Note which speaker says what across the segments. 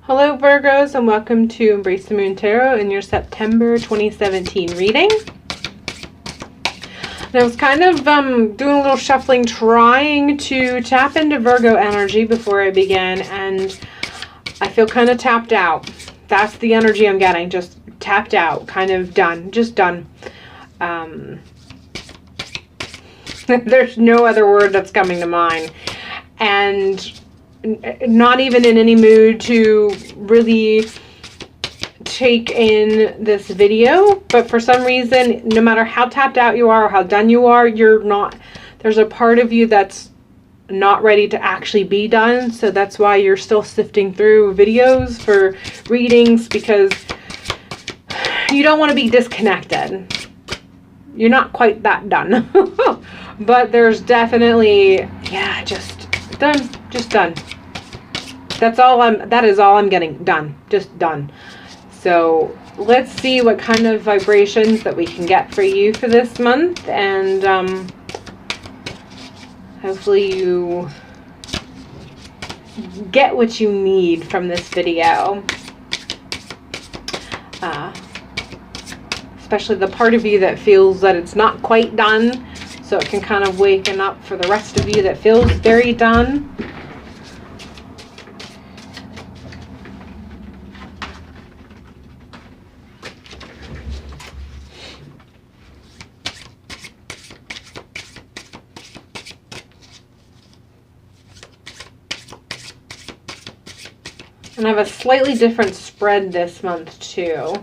Speaker 1: Hello Virgos, and welcome to Embrace the Moon Tarot in your September 2017 reading. And I was kind of doing a little shuffling, trying to tap into Virgo energy before I began, and I feel kind of tapped out. That's the energy I'm getting, just tapped out, kind of done, just done. There's no other word that's coming to mind. And not even in any mood to really take in this video, but for some reason, no matter how tapped out you are or how done you are, you're not, there's a part of you that's not ready to actually be done. So that's why you're still sifting through videos for readings, because you don't want to be disconnected. You're not quite that done. But there's definitely, yeah, just done, just done. That is all I'm getting, done, just done. So let's see what kind of vibrations that we can get for you for this month, and hopefully you get what you need from this video. Especially the part of you that feels that it's not quite done, so it can kind of waken up for the rest of you that feels very done. And I have a slightly different spread this month too,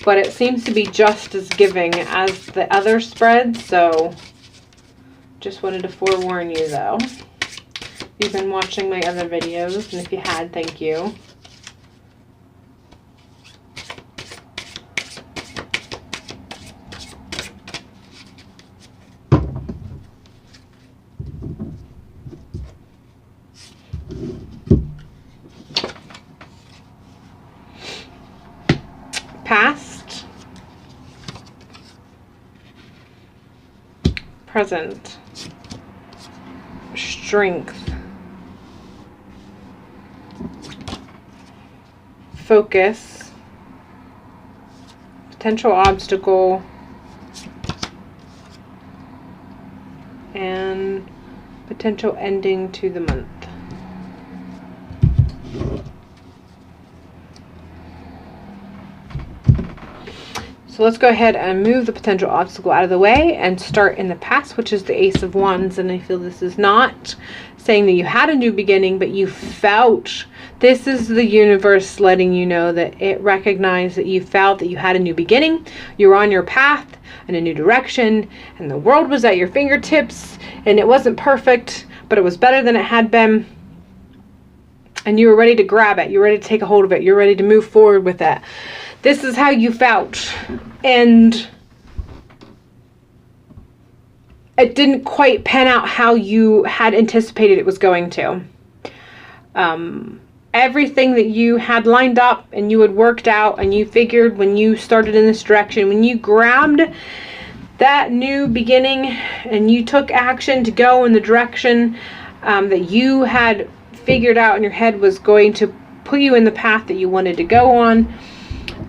Speaker 1: but it seems to be just as giving as the other spread, so just wanted to forewarn you though. You've been watching my other videos, and if you had, thank you. Past, present, strength, focus, potential obstacle, and potential ending to the month. So let's go ahead and move the potential obstacle out of the way and start in the past, which is the Ace of Wands. And I feel this is not saying that you had a new beginning, but you felt, this is the universe letting you know that it recognized that you felt that you had a new beginning. You were on your path in a new direction, and the world was at your fingertips, and it wasn't perfect, but it was better than it had been. And you were ready to grab it. You're ready to take a hold of it. You're ready to move forward with it. This is how you felt, and it didn't quite pan out how you had anticipated it was going to. Everything that you had lined up and you had worked out and you figured when you started in this direction, when you grabbed that new beginning and you took action to go in the direction that you had figured out in your head was going to put you in the path that you wanted to go on.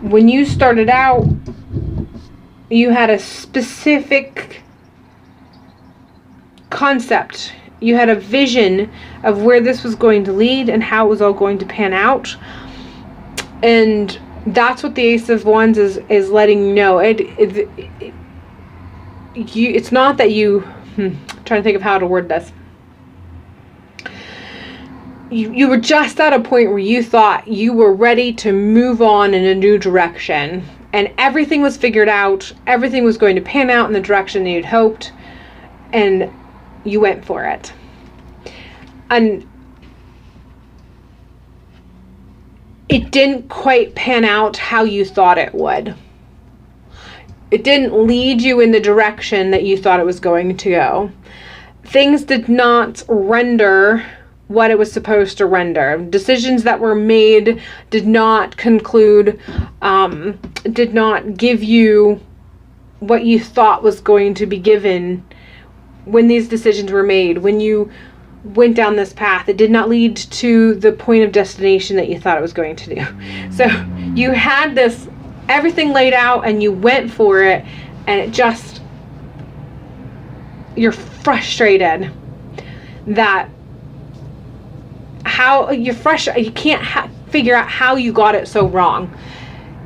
Speaker 1: When you started out, you had a specific concept. You had a vision of where this was going to lead and how it was all going to pan out. And that's what the Ace of Wands is letting you know. It's not that you... I'm trying to think of how to word this. You were just at a point where you thought you were ready to move on in a new direction, and everything was figured out, everything was going to pan out in the direction that you'd hoped, and you went for it. And it didn't quite pan out how you thought it would. It didn't lead you in the direction that you thought it was going to go. Things did not render what it was supposed to render. Decisions that were made did not conclude, did not give you what you thought was going to be given when these decisions were made. When you went down this path. It did not lead to the point of destination that you thought it was going to do. So you had this, everything laid out, and you went for it, and it just, you're frustrated that how you're frustrated. You can't figure out how you got it so wrong.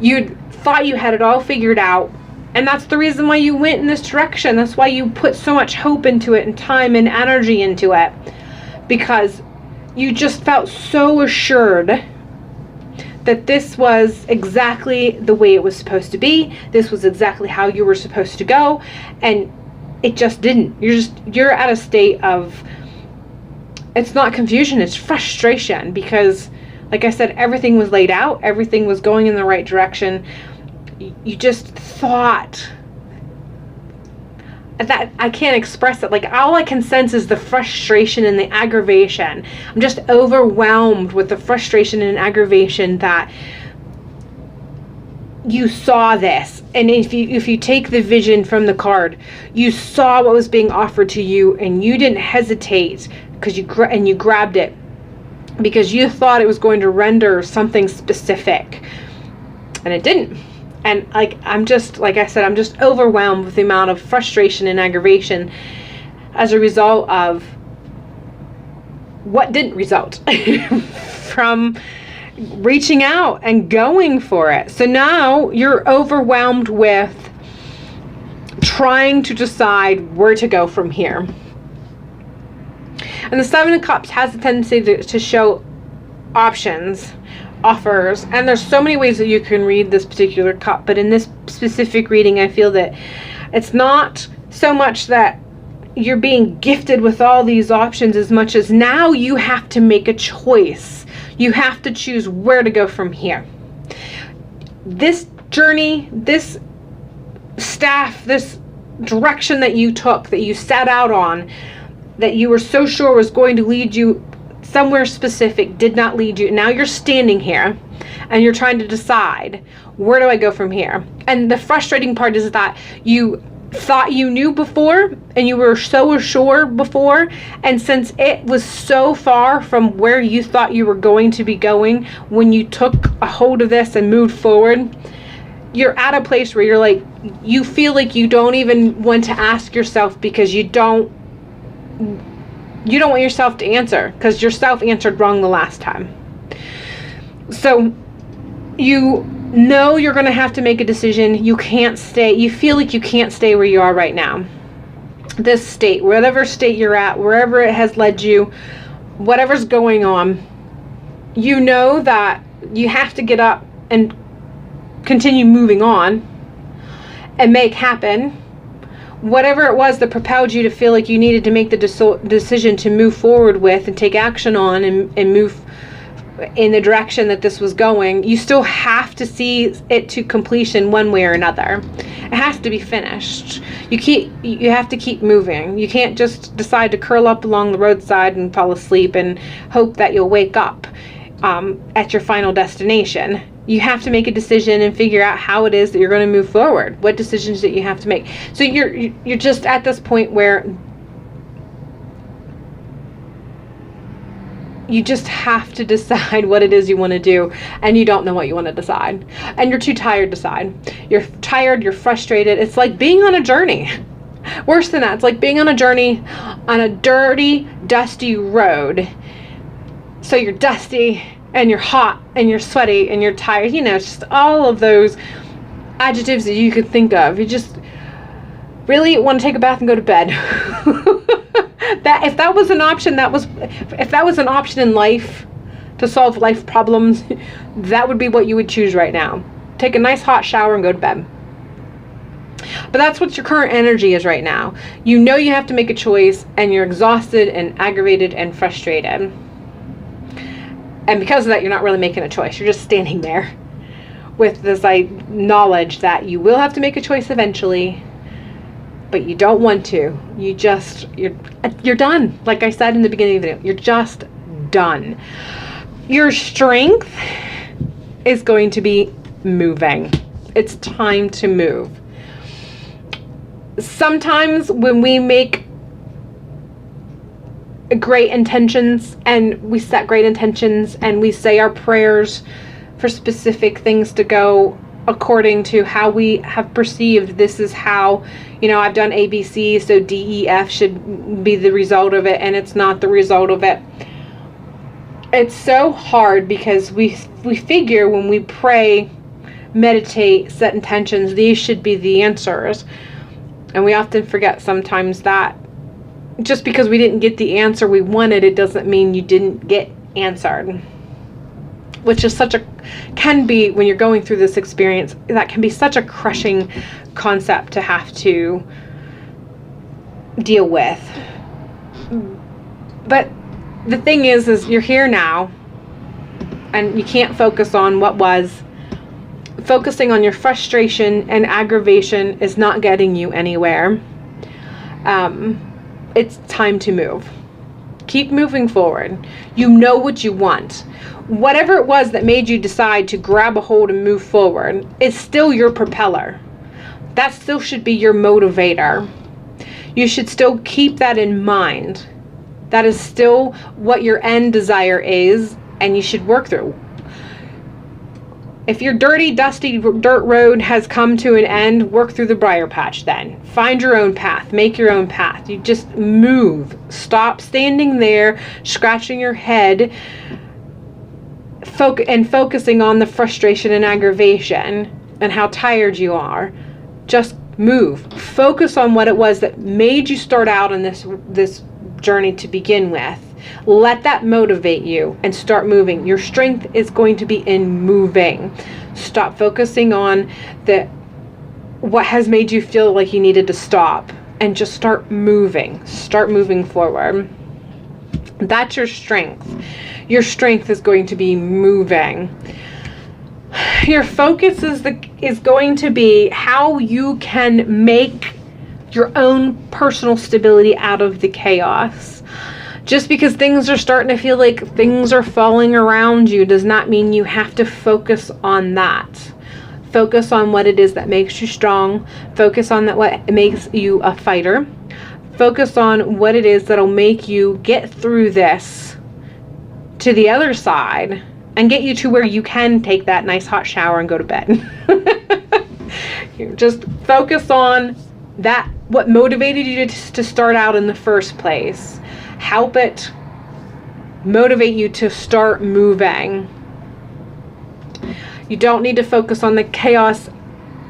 Speaker 1: You thought you had it all figured out, and that's the reason why you went in this direction. That's why you put so much hope into it and time and energy into it, because you just felt so assured that this was exactly the way it was supposed to be. This was exactly how you were supposed to go, and it just didn't. You're at a state of, it's not confusion, it's frustration, because like I said, everything was laid out, everything was going in the right direction. You just thought that, I can't express it. Like, all I can sense is the frustration and the aggravation. I'm just overwhelmed with the frustration and aggravation that you saw this. And if you take the vision from the card, you saw what was being offered to you, and you didn't hesitate, because you grabbed it because you thought it was going to render something specific, and it didn't. And I'm just overwhelmed with the amount of frustration and aggravation as a result of what didn't result from reaching out and going for it. So now you're overwhelmed with trying to decide where to go from here. And the Seven of Cups has a tendency to show options, offers, and there's so many ways that you can read this particular cup, but in this specific reading, I feel that it's not so much that you're being gifted with all these options as much as now you have to make a choice. You have to choose where to go from here. This journey, this staff, this direction that you took, that you set out on, that you were so sure was going to lead you somewhere specific, did not lead you. Now you're standing here and you're trying to decide, where do I go from here? And the frustrating part is that you thought you knew before, and you were so sure before, and since it was so far from where you thought you were going to be going when you took a hold of this and moved forward, you're at a place where you're like, you feel like you don't even want to ask yourself, because you don't want yourself to answer, because yourself answered wrong the last time. So you know you're going to have to make a decision. You can't stay. You feel like you can't stay where you are right now. This state, whatever state you're at, wherever it has led you, whatever's going on, you know that you have to get up and continue moving on and make happen whatever it was that propelled you to feel like you needed to make the decision to move forward with and take action on and move in the direction that this was going. You still have to see it to completion one way or another. It has to be finished. You have to keep moving. You can't just decide to curl up along the roadside and fall asleep and hope that you'll wake up at your final destination. You have to make a decision and figure out how it is that you're going to move forward. What decisions that you have to make. So you're just at this point where you just have to decide what it is you want to do, and you don't know what you want to decide, and you're too tired to decide. You're tired, you're frustrated. It's like being on a journey. Worse than that, it's like being on a journey on a dirty, dusty road. So you're dusty, and you're hot, and you're sweaty, and you're tired. You know, it's just all of those adjectives that you could think of. You just really want to take a bath and go to bed. That if that was an option, if that was an option in life to solve life problems, that would be what you would choose right now. Take a nice hot shower and go to bed. But that's what your current energy is right now. You know you have to make a choice, and you're exhausted and aggravated and frustrated. And because of that, you're not really making a choice. You're just standing there with this knowledge that you will have to make a choice eventually, but you don't want to. You're done. Like I said in the beginning of the video, you're just done. Your strength is going to be moving. It's time to move. Sometimes when we make great intentions, and we set great intentions, and we say our prayers for specific things to go according to how we have perceived. This is how, you know, I've done ABC, so DEF should be the result of it, and it's not the result of it. It's so hard because we figure when we pray, meditate, set intentions, these should be the answers. And we often forget sometimes that just because we didn't get the answer we wanted, it doesn't mean you didn't get answered. Which is can be, when you're going through this experience, that can be such a crushing concept to have to deal with. But the thing is you're here now, and you can't focus on what was. Focusing on your frustration and aggravation is not getting you anywhere. It's time to move. Keep moving forward. You know what you want. Whatever it was that made you decide to grab a hold and move forward is still your propeller. That still should be your motivator. You should still keep that in mind. That is still what your end desire is, and you should work through. If your dirty, dusty dirt road has come to an end, work through the briar patch then. Find your own path. Make your own path. You just move. Stop standing there, scratching your head, and focusing on the frustration and aggravation and how tired you are. Just move. Focus on what it was that made you start out on this journey to begin with. Let that motivate you and start moving. Your strength is going to be in moving. Stop focusing on what has made you feel like you needed to stop, and just start moving. Start moving forward. That's your strength. Your strength is going to be moving. Your focus is going to be how you can make your own personal stability out of the chaos. Just because things are starting to feel like things are falling around you does not mean you have to focus on that. Focus on what it is that makes you strong. Focus on what makes you a fighter. Focus on what it is that'll make you get through this to the other side and get you to where you can take that nice hot shower and go to bed. Just focus on that, what motivated you to start out in the first place. Help it motivate you to start moving. You don't need to focus on the chaos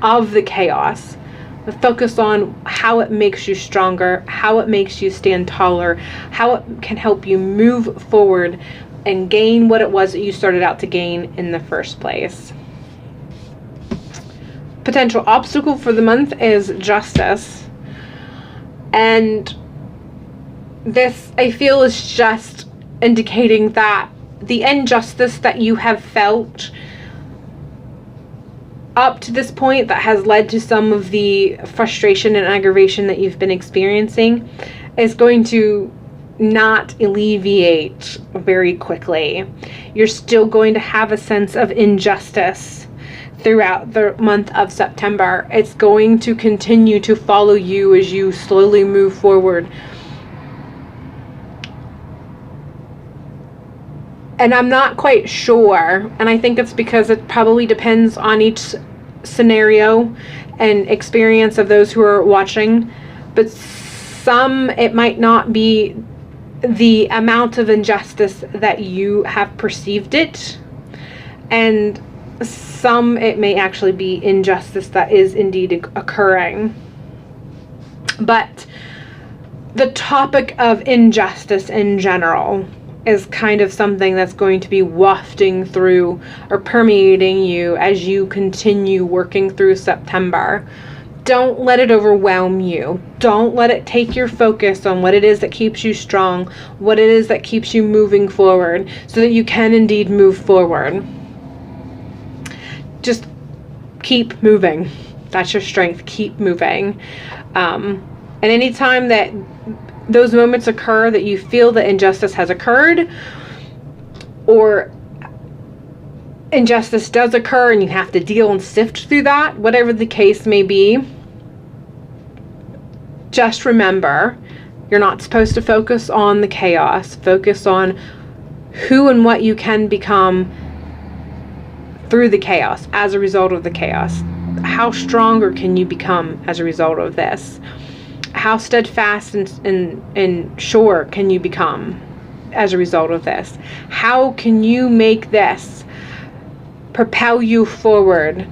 Speaker 1: of the chaos, but focus on how it makes you stronger, how it makes you stand taller, how it can help you move forward and gain what it was that you started out to gain in the first place. Potential obstacle for the month is justice. And this, I feel, is just indicating that the injustice that you have felt up to this point that has led to some of the frustration and aggravation that you've been experiencing is going to not alleviate very quickly. You're still going to have a sense of injustice throughout the month of September. It's going to continue to follow you as you slowly move forward. And I'm not quite sure, and I think it's because it probably depends on each scenario and experience of those who are watching, but some, it might not be the amount of injustice that you have perceived it, and some, it may actually be injustice that is indeed occurring. But the topic of injustice in general is kind of something that's going to be wafting through or permeating you as you continue working through September. Don't let it overwhelm you. Don't let it take your focus on what it is that keeps you strong, what it is that keeps you moving forward, so that you can indeed move forward. Just keep moving. That's your strength. Keep moving. And anytime that those moments occur that you feel that injustice has occurred, or injustice does occur and you have to deal and sift through that, whatever the case may be, just remember You're not supposed to focus on the chaos. Focus on who and what you can become through the chaos, as a result of the chaos. How stronger can you become as a result of this? How steadfast and sure can you become as a result of this? How can you make this propel you forward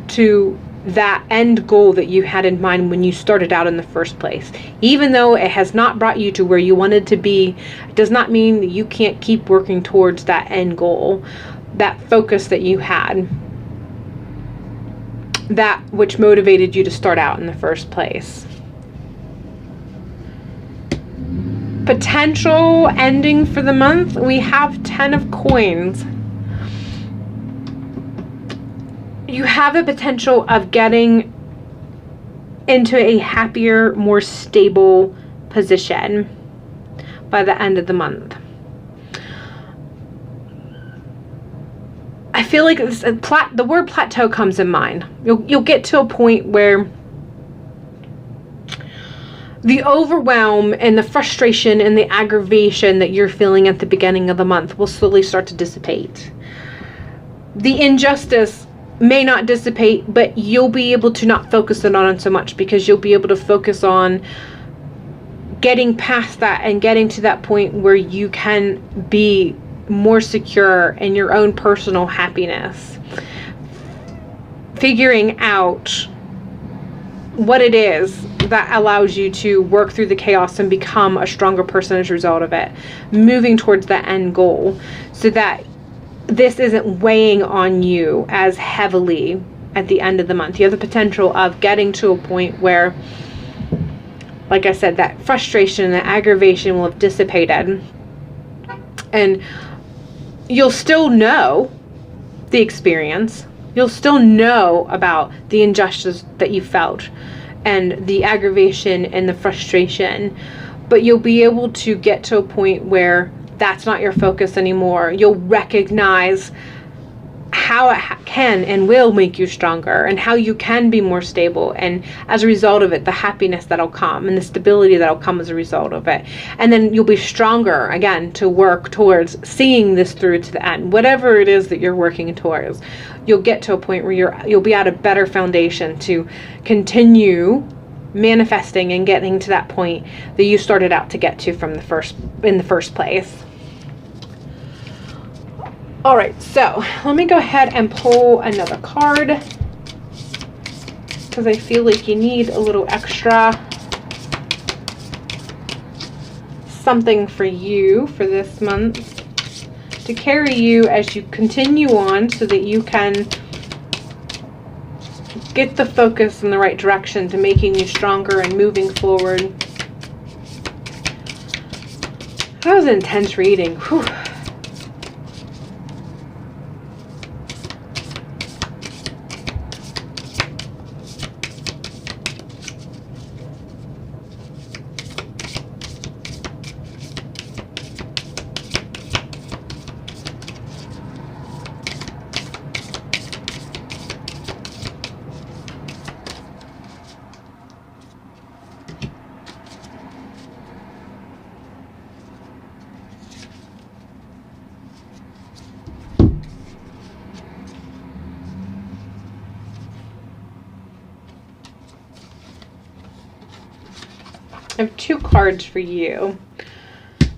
Speaker 1: to that end goal that you had in mind when you started out in the first place? Even though it has not brought you to where you wanted to be, it does not mean that you can't keep working towards that end goal, that focus that you had, that which motivated you to start out in the first place. Potential ending for the month, we have 10 of coins. You have the potential of getting into a happier, more stable position by the end of the month. I feel like the word plateau comes in mind. You'll get to a point where the overwhelm and the frustration and the aggravation that you're feeling at the beginning of the month will slowly start to dissipate. The injustice may not dissipate, but you'll be able to not focus on it so much, because you'll be able to focus on getting past that and getting to that point where you can be more secure in your own personal happiness. Figuring out what it is that allows you to work through the chaos and become a stronger person as a result of it. Moving towards that end goal so that this isn't weighing on you as heavily at the end of the month. You have the potential of getting to a point where, like I said, that frustration and that aggravation will have dissipated. And you'll still know the experience. You'll still know about the injustice that you felt and the aggravation and the frustration. But you'll be able to get to a point where that's not your focus anymore. You'll recognize how it can and will make you stronger, and how you can be more stable, and as a result of it, the happiness that'll come and the stability that'll come as a result of it. And then you'll be stronger again to work towards seeing this through to the end. Whatever it is that you're working towards, you'll get to a point where you'll be at a better foundation to continue manifesting and getting to that point that you started out to get to in the first place. All right, so let me go ahead and pull another card, because I feel like you need a little extra something for you for this month to carry you as you continue on, so that you can get the focus in the right direction to making you stronger and moving forward. That was an intense reading. Whew. I have two cards for you.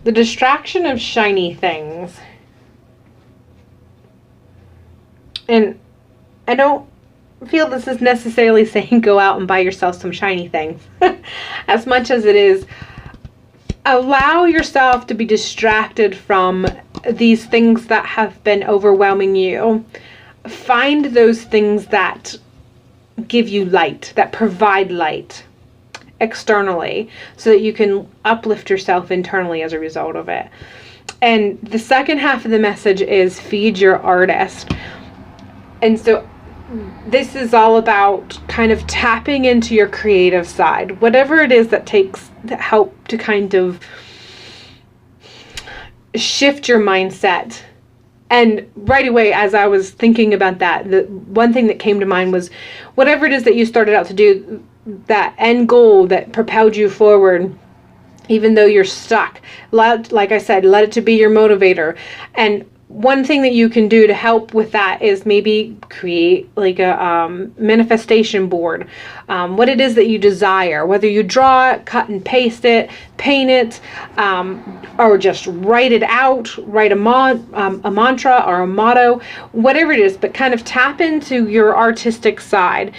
Speaker 1: The distraction of shiny things. And I don't feel this is necessarily saying go out and buy yourself some shiny things. As much as it is, allow yourself to be distracted from these things that have been overwhelming you. Find those things that give you light, that provide light externally, so that you can uplift yourself internally as a result of it. And the second half of the message is feed your artist. And so this is all about kind of tapping into your creative side, whatever it is that takes to help to kind of shift your mindset. And right away, as I was thinking about that, the one thing that came to mind was whatever it is that you started out to do, that end goal that propelled you forward, even though you're stuck. Like I said, let it to be your motivator. And one thing that you can do to help with that is maybe create like a manifestation board. What it is that you desire, whether you draw it, cut and paste it, paint it, or just write it out, write a mantra or a motto, whatever it is, but kind of tap into your artistic side.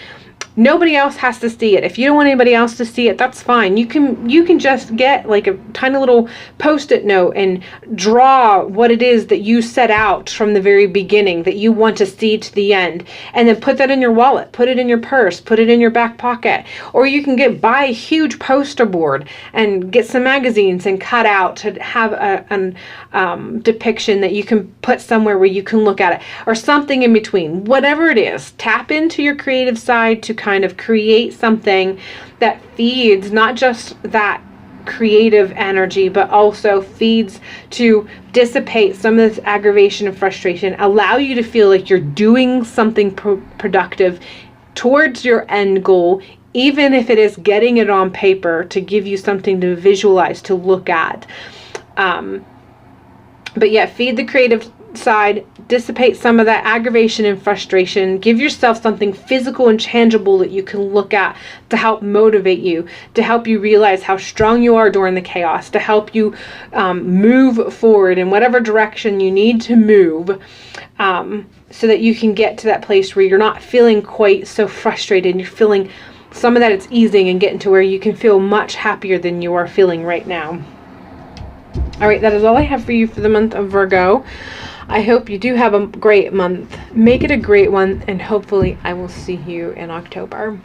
Speaker 1: Nobody else has to see it. If you don't want anybody else to see it, that's fine. You can just get like a tiny little post-it note and draw what it is that you set out from the very beginning that you want to see to the end, and then put that in your wallet, put it in your purse, put it in your back pocket. Or you can buy a huge poster board and get some magazines and cut out to have a depiction that you can put somewhere where you can look at it, or something in between. Whatever it is, tap into your creative side to kind of create something that feeds not just that creative energy, but also feeds to dissipate some of this aggravation and frustration, allow you to feel like you're doing something productive towards your end goal, even if it is getting it on paper to give you something to visualize, to look at. But yeah, feed the creative side, dissipate some of that aggravation and frustration, give yourself something physical and tangible that you can look at to help motivate you, to help you realize how strong you are during the chaos, to help you move forward in whatever direction you need to move, so that you can get to that place where you're not feeling quite so frustrated, and you're feeling some of that, it's easing and getting to where you can feel much happier than you are feeling right now. All right, that is all I have for you for the month of Virgo. I hope you do have a great month. Make it a great one, and hopefully I will see you in October.